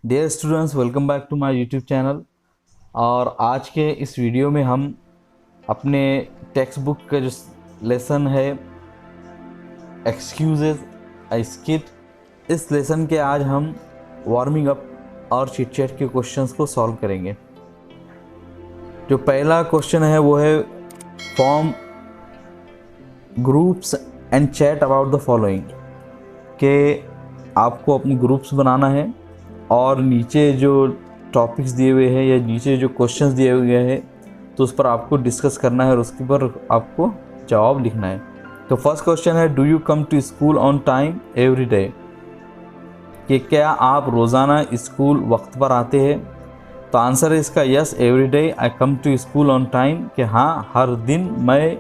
Dear students, welcome back to my YouTube channel. और आज के इस वीडियो में हम अपने टेक्स्ट बुक का जो लेसन है एक्सक्यूजेज आई स्किट, इस लेसन के आज हम वार्मिंग अप और चिट चैट के क्वेश्चंस को सॉल्व करेंगे। जो पहला क्वेश्चन है वो है form groups and chat about the following, के आपको अपने ग्रुप्स बनाना है और नीचे जो टॉपिक्स दिए हुए हैं या नीचे जो क्वेश्चंस दिए हुए हैं तो उस पर आपको डिस्कस करना है और उसके पर आपको जवाब लिखना है। तो फर्स्ट क्वेश्चन है, do you come to school on time every day, कि क्या आप रोज़ाना स्कूल वक्त पर आते हैं? तो आंसर है इसका yes, every day I come to school on time, कि हाँ, हर दिन मैं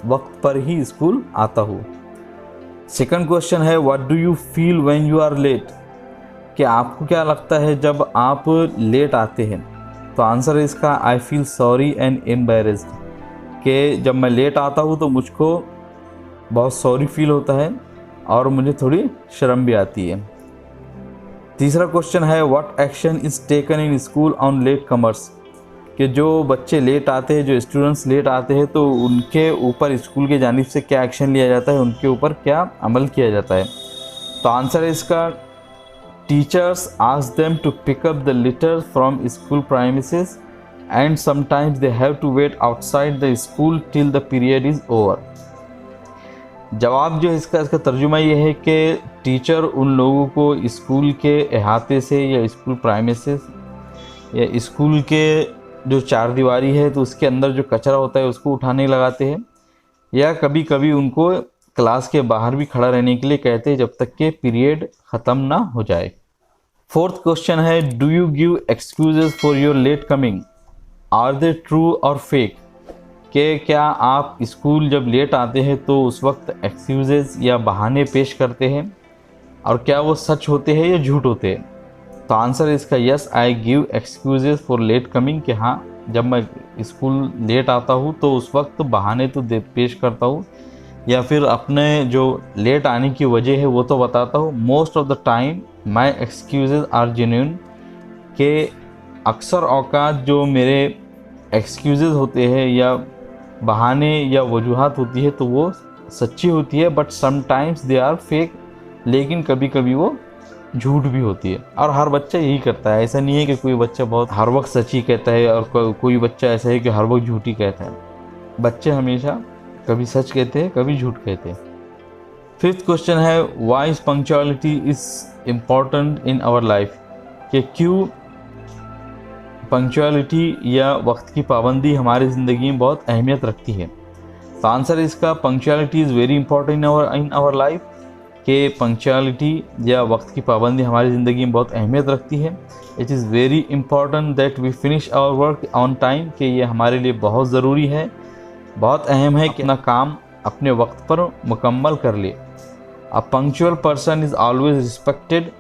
वक्त पर ही स्कूल आता हूँ। सेकंड क्वेश्चन है, what do you feel when you are late, कि आपको क्या लगता है जब आप लेट आते हैं? तो आंसर है इसका I feel sorry and embarrassed, कि जब मैं लेट आता हूँ तो मुझको बहुत सॉरी फील होता है और मुझे थोड़ी शर्म भी आती है। तीसरा क्वेश्चन है, what action is taken in school on late comers, कि जो बच्चे लेट आते हैं, जो स्टूडेंट्स लेट आते हैं, तो उनके ऊपर स्कूल की जानिब से क्या एक्शन लिया जाता है, उनके ऊपर क्या अमल किया जाता है? तो आंसर है इसका teachers ask them to pick up the litter from school premises and sometimes they have to wait outside the school till the period is over। जवाब जो इसका तर्जुमा ये है कि टीचर उन लोगों को स्कूल के अहाते से या स्कूल प्राइमेसेस या स्कूल के जो चार दीवारी है तो उसके अंदर जो कचरा होता है उसको उठाने लगाते हैं, या कभी कभी उनको क्लास के बाहर भी खड़ा रहने के लिए कहते हैं जब तक के पीरियड ख़त्म ना हो जाए। फोर्थ क्वेश्चन है, do you give excuses for your late coming, are they true और फेक, कि क्या आप स्कूल जब लेट आते हैं तो उस वक्त एक्सक्यूजेज या बहाने पेश करते हैं और क्या वो सच होते हैं या झूठ होते हैं? तो आंसर है इसका yes, I give excuses for late coming, कि हाँ, जब मैं स्कूल लेट आता हूँ तो उस वक्त बहाने तो पेश करता हूँ या फिर अपने जो लेट आने की वजह है वो तो बताता हूँ। Most of the time my excuses are genuine, के अक्सर औकात जो मेरे एक्सक्यूजेज होते हैं या बहाने या वजूहात होती है तो वो सच्ची होती है, but sometimes they are fake, लेकिन कभी कभी वो झूठ भी होती है। और हर बच्चा यही करता है, ऐसा नहीं है कि कोई बच्चा बहुत हर वक्त सच्ची कहता है और कोई बच्चा ऐसा है कि हर वक्त झूठी कहता है। बच्चे हमेशा कभी सच कहते हैं कभी झूठ कहते हैं। फिफ्थ क्वेश्चन है, why is punctuality is important in our life, कि क्यों पंक्चुअलिटी या वक्त की पाबंदी हमारी ज़िंदगी में बहुत अहमियत रखती है? तो आंसर इसका punctuality is very important in our life, कि पंक्चुअलिटी या वक्त की पाबंदी हमारी ज़िंदगी में बहुत अहमियत रखती है। It is very important that we finish our work on time, कि ये हमारे लिए बहुत ज़रूरी है, बहुत अहम है कि अपना काम अपने वक्त पर मुकम्मल कर ले। A punctual person is always respected,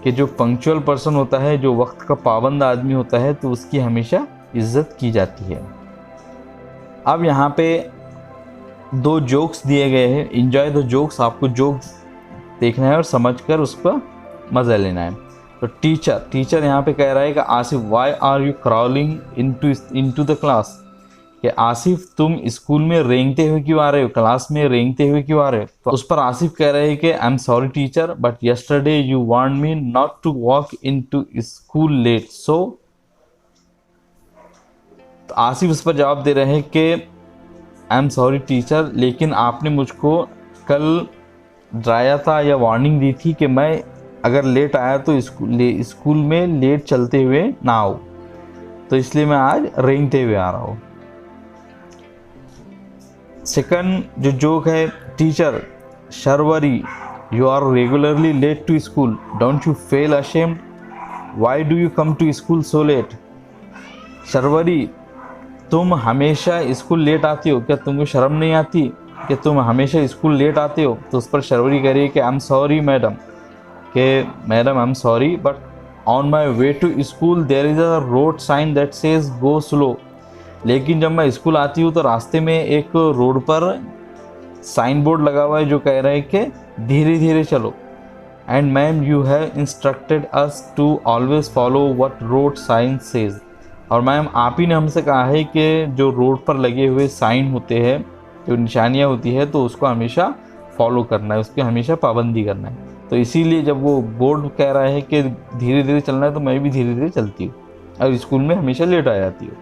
कि जो पंक्चुअल पर्सन होता है, जो वक्त का पाबंद आदमी होता है, तो उसकी हमेशा इज्जत की जाती है। अब यहाँ पे दो जोक्स दिए गए हैं, एंजॉय द जोक्स, आपको जोक्स देखना है और समझकर उसका मज़ा लेना है। तो टीचर यहाँ पे कह रहा है कि Asif, why are you crawling into the class, कि आसिफ तुम स्कूल में रेंगते हुए क्यों आ रहे हो, क्लास में रेंगते हुए क्यों आ रहे हो? तो उस पर आसिफ कह रहे हैं कि I am sorry teacher, but yesterday you want me not to walk into school late, so. तो आसिफ उस पर जवाब दे रहे हैं कि आई एम सॉरी टीचर, लेकिन आपने मुझको कल डराया था या वार्निंग दी थी कि मैं अगर लेट आया तो स्कूल में लेट चलते हुए ना आओ, तो इसलिए मैं आज रेंगते हुए आ रहा हूँ। सेकंड जो जोक है, teacher Sharvari, you are regularly late to school, don't you feel ashamed, why do you come to school so late. Sharvari, तुम हमेशा स्कूल लेट आती हो, क्या तुमको शर्म नहीं आती कि तुम हमेशा स्कूल लेट आते हो? तो उस पर शर्वरी कह रही है कि आई एम सॉरी मैडम, कि madam I am sorry, but on my way to school there is a road sign that says go slow, लेकिन जब मैं स्कूल आती हूँ तो रास्ते में एक रोड पर साइन बोर्ड लगा हुआ है जो कह रहा है कि धीरे धीरे चलो। And ma'am you have instructed us to always follow what road sign says. और मैम आप ही ने हमसे कहा है कि जो रोड पर लगे हुए साइन होते हैं, जो निशानियाँ होती है, तो उसको हमेशा फॉलो करना है, उसकी हमेशा पाबंदी करना है। तो इसीलिए जब वो बोर्ड कह रहा है कि धीरे धीरे चलना है, तो मैं भी धीरे धीरे चलती हूँ और स्कूल में हमेशा लेट आ जाती हूँ।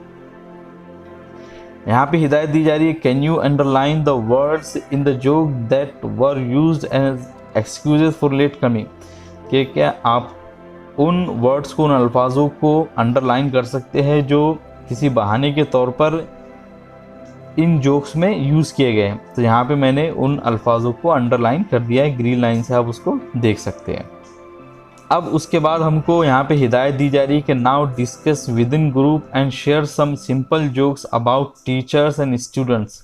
यहाँ पे हिदायत दी जा रही है, can you underline the words in the joke that were used as excuses for late coming, कि क्या आप उन वर्ड्स को, उन अल्फाजों को अंडरलाइन कर सकते हैं जो किसी बहाने के तौर पर इन जोक्स में यूज़ किए गए हैं। तो यहाँ पे मैंने उन अल्फाजों को अंडरलाइन कर दिया है, ग्रीन लाइन से आप उसको देख सकते हैं। अब उसके बाद हमको यहाँ पे हिदायत दी जा रही है कि now discuss with in group and share some simple jokes about teachers and students.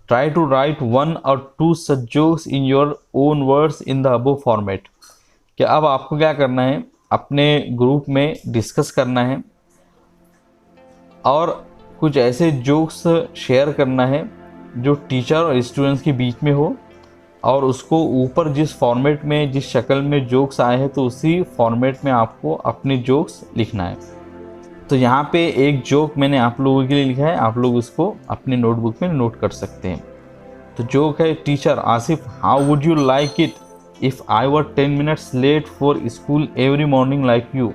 Try to write 1 or 2 such jokes in your own words in the above format. कि अब आपको क्या करना है, अपने ग्रुप में डिस्कस करना है और कुछ ऐसे जोक्स शेयर करना है जो टीचर और स्टूडेंट्स के बीच में हो, और उसको ऊपर जिस फॉर्मेट में, जिस शक्ल में जोक्स आए हैं, तो उसी फॉर्मेट में आपको अपने जोक्स लिखना है। तो यहाँ पे एक जोक मैंने आप लोगों के लिए लिखा है, आप लोग उसको अपने नोटबुक में नोट कर सकते हैं। तो जोक है, teacher Asif how would you like it if I were 10 minutes late for school every morning like you.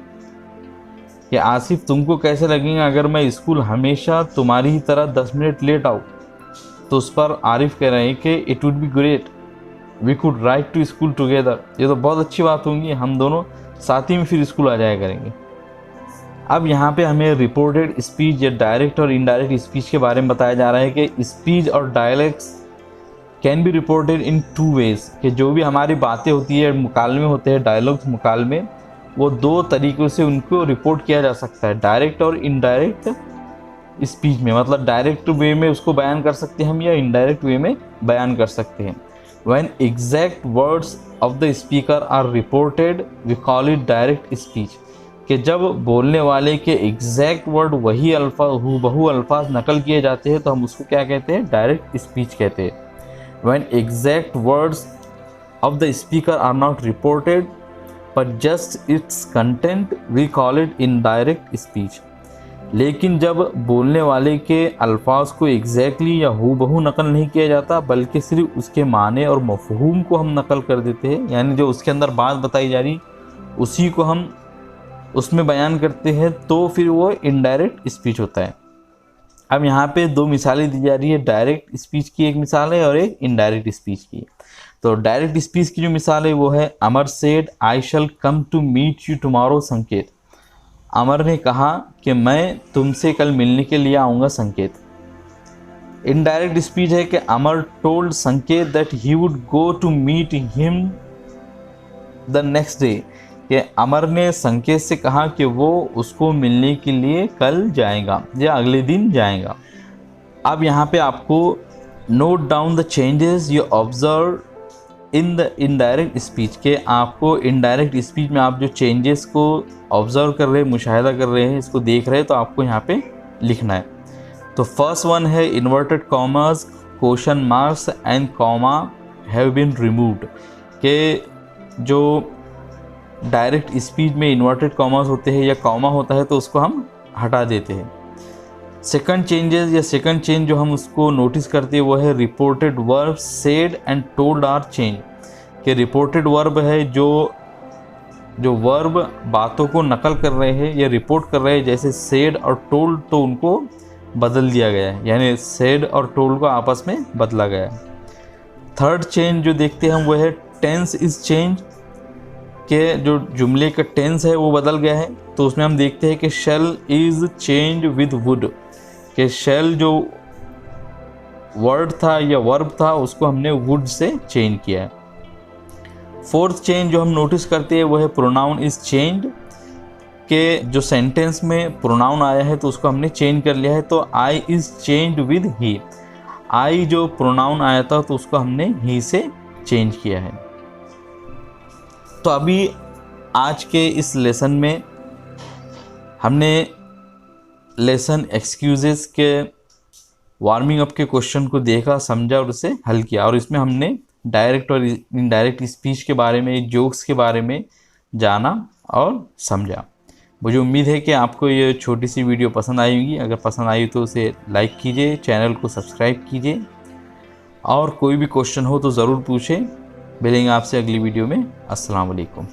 कि आसिफ तुमको कैसे लगेगा अगर मैं स्कूल हमेशा तुम्हारी ही तरह 10 मिनट लेट आऊँ। तो उस पर आरिफ कह रहे हैं कि it would be great, we could ride to school together. ये तो बहुत अच्छी बात होगी, हम दोनों साथ ही में फिर स्कूल आ जाया करेंगे। अब यहाँ पे हमें रिपोर्टेड स्पीच या डायरेक्ट और इनडायरेक्ट स्पीच के बारे में बताया जा रहा है कि स्पीच और dialects can be reported in 2 ways। कि जो भी हमारी बातें होती है, मुकालमे होते हैं, डायलॉग्स मुकालमे, वो 2 तरीक़ों से उनको रिपोर्ट किया जा सकता है, डायरेक्ट और इनडायरेक्ट स्पीच में। मतलब डायरेक्ट वे में उसको बयान कर सकते हैं हम, या इनडायरेक्ट वे में बयान कर सकते हैं। When exact words of the speaker are reported, we call it direct speech। कि जब बोलने वाले के एग्जैक्ट वर्ड, वही अल्फाज, हूबहू अल्फाज नकल किए जाते हैं, तो हम उसको क्या कहते हैं, डायरेक्ट स्पीच कहते हैं। When exact words of the speaker are not reported but just its content, we call it indirect speech। लेकिन जब बोलने वाले के अल्फाज को एग्जैक्टली या हूबहू नकल नहीं किया जाता, बल्कि सिर्फ उसके माने और मफहूम को हम नकल कर देते हैं, यानी जो उसके अंदर बात बताई जा रही उसी को हम उसमें बयान करते हैं, तो फिर वो इनडायरेक्ट स्पीच होता है। अब यहाँ पे 2 मिसालें दी जा रही है, डायरेक्ट स्पीच की एक मिसाल है और एक इनडायरेक्ट स्पीच की। तो डायरेक्ट स्पीच की जो मिसाल है वो है, Amar said I shall come to meet you tomorrow Sanket. Amar ने कहा कि मैं तुमसे कल मिलने के लिए आऊँगा संकेत। इनडायरेक्ट स्पीच है कि Amar told Sanket that he would go to meet him the next day. कि अमर ने संकेत से कहा कि वो उसको मिलने के लिए कल जाएगा या अगले दिन जाएगा। अब यहाँ पे आपको note down the changes you observe in the indirect speech. के आपको इनडायरेक्ट स्पीच में आप जो चेंजेस को ऑब्जर्व कर रहे हैं, मुशाहिदा कर रहे हैं, इसको देख रहे हैं, तो आपको यहाँ पे लिखना है। तो फर्स्ट वन है inverted commas, question marks and comma have been removed. के जो डायरेक्ट स्पीच में इन्वर्टेड कॉमर्स होते हैं या कॉमा होता है, तो उसको हम हटा देते हैं। सेकंड चेंजेस या सेकंड चेंज जो हम उसको नोटिस करते हैं वो है reported verb said and told are change. कि रिपोर्टेड वर्ब है जो वर्ब बातों को नकल कर रहे हैं या रिपोर्ट कर रहे हैं, जैसे सेड और टोल्ड, तो उनको बदल दिया गया है, यानी सेड और टोल्ड को आपस में बदला गया है। थर्ड चेंज जो देखते हैं हम वो है टेंस इज चेंज। के जो जुमले का टेंस है वो बदल गया है, तो उसमें हम देखते हैं कि shall is change with would. कि शेल जो वर्ड था या वर्ब था उसको हमने वुड से चेंज किया है। फोर्थ चेंज जो हम नोटिस करते हैं वो है प्रोनाउन इज चेंज। के जो सेंटेंस में प्रोनाउन आया है तो उसको हमने चेंज कर लिया है, तो I is change with he. आई जो प्रोनाउन आया था तो उसको हमने ही से चेंज किया है। तो अभी आज के इस लेसन में हमने लेसन एक्सक्यूजेस के वार्मिंग अप के क्वेश्चन को देखा, समझा और उसे हल किया। और इसमें हमने डायरेक्ट और इनडायरेक्ट स्पीच के बारे में, जोक्स के बारे में जाना और समझा। मुझे उम्मीद है कि आपको ये छोटी सी वीडियो पसंद आई होगी। अगर पसंद आई तो उसे लाइक कीजिए, चैनल को सब्सक्राइब कीजिए, और कोई भी क्वेश्चन हो तो ज़रूर पूछें। मिलेंगे आपसे अगली वीडियो में। अस्सलाम वालेकुम।